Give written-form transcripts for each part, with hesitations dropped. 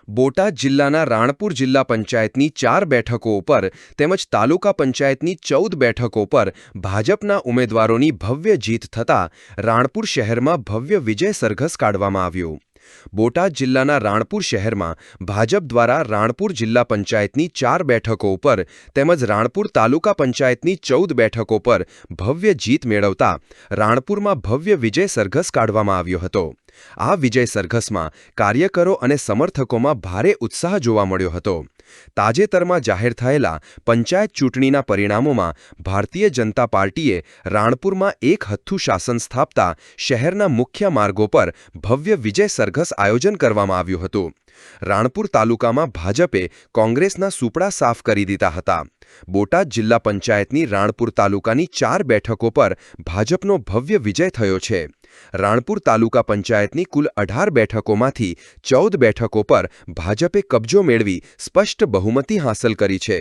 બોટાદ જિલ્લાના રાણપુર જિલ્લા પંચાયતની 4 બેઠકો ઉપર તેમજ તાલુકા પંચાયતની 14 બેઠકો પર ભાજપના ઉમેદવારોની ભવ્ય જીત થતાં રાણપુર શહેરમાં ભવ્ય વિજય સરઘસ કાઢવામાં આવ્યો। બોટાદ જિલ્લાના રાણપુર શહેરમાં ભાજપ દ્વારા રાણપુર જિલ્લા પંચાયતની 4 બેઠકો ઉપર તેમજ રાણપુર તાલુકા પંચાયતની 14 બેઠકો પર ભવ્ય જીત મેળવતા રાણપુરમાં ભવ્ય વિજય સરઘસ કાઢવામાં આવ્યો હતો। આ વિજય સરઘસમાં કાર્યકરો અને સમર્થકોમાં ભારે ઉત્સાહ જોવા મળ્યો હતો। તાજેતરમાં જાહેર થયેલા પંચાયત ચૂંટણીના પરિણામોમાં ભારતીય જનતા પાર્ટીએ રાણપુરમાં એક હથ્થું શાસન સ્થાપતા શહેરના મુખ્ય માર્ગો પર ભવ્ય વિજય સરઘસ આયોજન કરવામાં આવ્યું હતું। રાણપુર તાલુકામાં ભાજપે કોંગ્રેસના સુપડા સાફ કરી દીધા હતા। બોટાદ જિલ્લા પંચાયતની રાણપુર તાલુકાની 4 બેઠકો પર ભાજપનો ભવ્ય વિજય થયો છે। રાણપુર તાલુકા પંચાયતની કુલ 18 બેઠકોમાંથી 14 બેઠકો પર ભાજપે કબજો મેળવી સ્પષ્ટ બહુમતી હાંસલ કરી છે।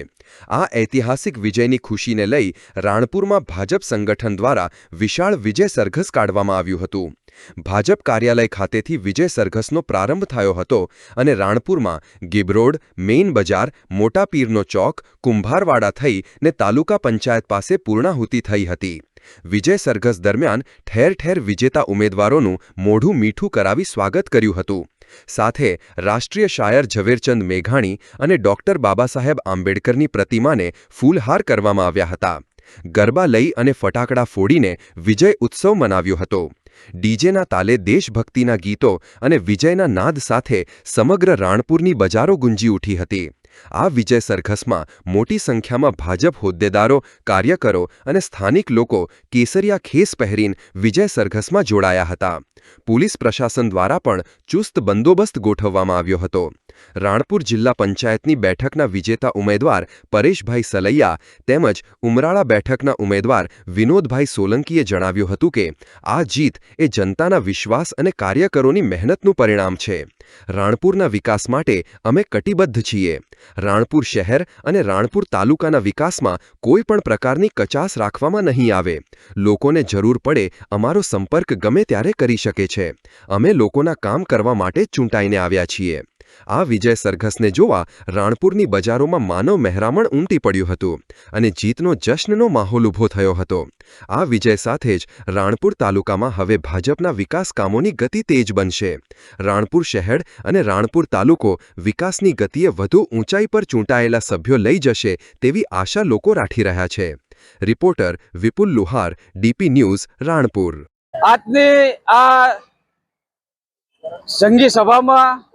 આ ઐતિહાસિક વિજયની ખુશીને લઈ રાણપુરમાં ભાજપ સંગઠન દ્વારા વિશાળ વિજય સરઘસ કાઢવામાં આવ્યું હતું। ભાજપ કાર્યાલય ખાતેથી વિજય સરઘસનો પ્રારંભ થયો હતો અને રાણપુરમાં ગિબરોડ, મેઇન બજાર, મોટા પીરનો ચોક, કુંભારવાડા થઈ ને તાલુકા પંચાયત પાસે પૂર્ણાહુતિ થઈ હતી। વિજય સરઘસ દરમિયાન ઠેર ઠેર વિજેતા ઉમેદવારોનું મોઢું મીઠું કરાવી સ્વાગત કર્યું હતું। સાથે રાષ્ટ્રીય શાયર ઝવેરચંદ મેઘાણી અને ડોક્ટર બાબાસાહેબ આંબેડકરની પ્રતિમાને ફૂલહાર કરવામાં આવ્યા હતા। ગરબા લઈ અને ફટાકડા ફોડીને વિજય ઉત્સવ મનાવ્યો હતો। ડીજેના તાલે દેશભક્તિના ગીતો અને વિજયના નાદ સાથે સમગ્ર રાણપુરની બજારો ગુંજી ઉઠી હતી। આ વિજય સરઘસમાં મોટી સંખ્યામાં ભાજપ હોદ્દેદારો, કાર્યકરો અને સ્થાનિક લોકો કેસરિયા ખેસ પહેરીને વિજય સરઘસમાં જોડાયા હતા। પોલીસ પ્રશાસન દ્વારા પણ ચુસ્ત બંદોબસ્ત ગોઠવવામાં આવ્યો હતો। રાણપુર જિલ્લા પંચાયતની બેઠકના વિજેતા ઉમેદવાર પરેશભાઈ સલૈયા તેમજ ઉમરાળા બેઠકના ઉમેદવાર વિનોદભાઈ સોલંકીએ જણાવ્યું હતું કે આ જીત એ જનતાના વિશ્વાસ અને કાર્યકરોની મહેનતનું પરિણામ છે। રાણપુરના વિકાસ માટે અમે કટિબદ્ધ છીએ। રાણપુર શહેર અને રાણપુર તાલુકાના વિકાસમાં કોઈ પણ પ્રકારની કચાસ રાખવામાં નહીં આવે। લોકોને જરૂર પડે અમારો સંપર્ક ગમે ત્યારે કરી શકે છે। અમે લોકોના કામ કરવા માટે ચૂંટાઈને આવ્યા છીએ। આ વિજય સરઘસને જોવા રાણપુરની બજારોમાં માનવ મહેરામણ ઉમટી પડ્યું હતું અને જીતનો જશ્નનો માહોલ ઊભો થયો હતો। આ વિજય સાથે જ રાણપુર તાલુકામાં હવે ભાજપના વિકાસ કામોની ગતિ તેજ બનશે। રાણપુર શહેર અને રાણપુર તાલુકો વિકાસની ગતિએ વધુ ઊંચાઈ પર ચૂંટાયેલા સભ્યો લઈ જશે તેવી આશા લોકો રાખી રહ્યા છે। રિપોર્ટર વિપુલ લુહાર, ડીપી ન્યૂઝ, રાણપુર। આજની આ સંઘી સભામાં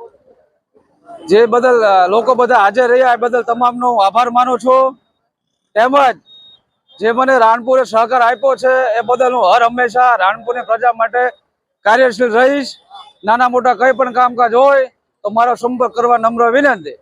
જે બદલ લોકો બધા હાજર રહ્યા એ બદલ તમામનો આભાર માનું છું। તેમજ જે મને રાણપુરે સહકાર આપ્યો છે એ બદલ હું હર હંમેશા રાણપુરની પ્રજા માટે કાર્યશીલ રહીશ। નાના મોટા કંઈ પણ કામકાજ હોય તો મારો સંપર્ક કરવા નમ્ર વિનંતી।